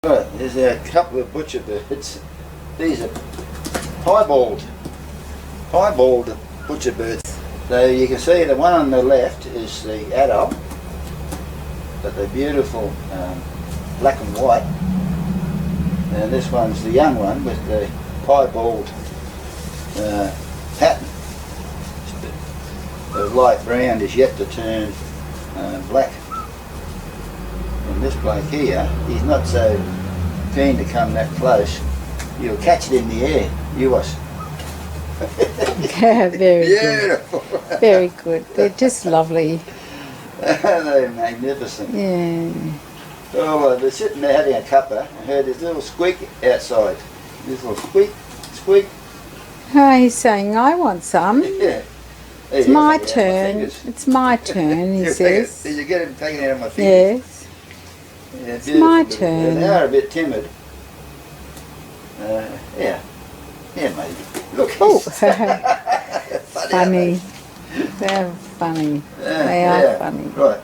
Right, there's a couple of butcher birds. These are piebald butcher birds. So you can see the one on the left is the adult, but they're beautiful black and white. And this one's the young one with the piebald pattern. The light brown is yet to turn black. And this bloke here, he's not so keen to come that close. You'll catch it in the air, you was. Yeah, very beautiful. good. Very good. They're just lovely. They're magnificent. Yeah. Oh, well, they're sitting there having a cuppa. I heard this little squeak outside. This little squeak, squeak. Oh, he's saying, I want some. Yeah. It's my turn. It's my turn, he says. Did you get him taken out of my fingers? Yes. Yeah, it's my but turn. They are a bit timid. Yeah. Yeah, maybe. Look. Oh, funny. funny. They're funny. They are funny. Right.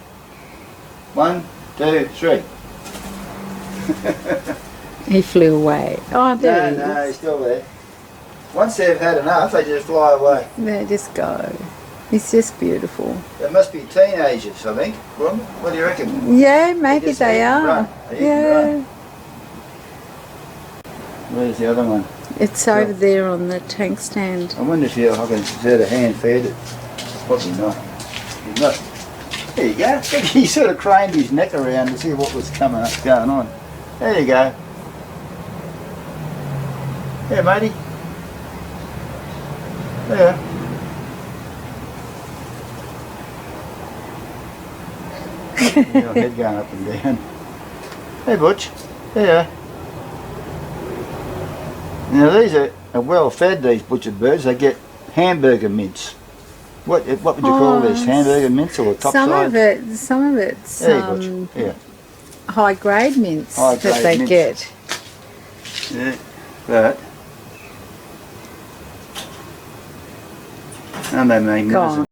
1, 2, 3. He flew away. Oh, there he No, is. he's still there. Once they've had enough, they just fly away. There, just go. It's just beautiful. They must be teenagers, I think. Ron, what do you reckon? Yeah, maybe just they eat and are. run. They eat and Yeah. run. Where's the other one? It's over there on the tank stand. I wonder if I can insert a hand feed it. Probably not. He's not. There you go. He sort of craned his neck around to see what was going on. There you go. Yeah, matey. There. Your head going up and down. Hey, Butch. There. Now these are well fed, these butchered birds. They get hamburger mince. What would you call this? Hamburger mince or topside? Some of it's Yeah. high grade mince High that grade they mince. get. Yeah. But aren't they magnificent?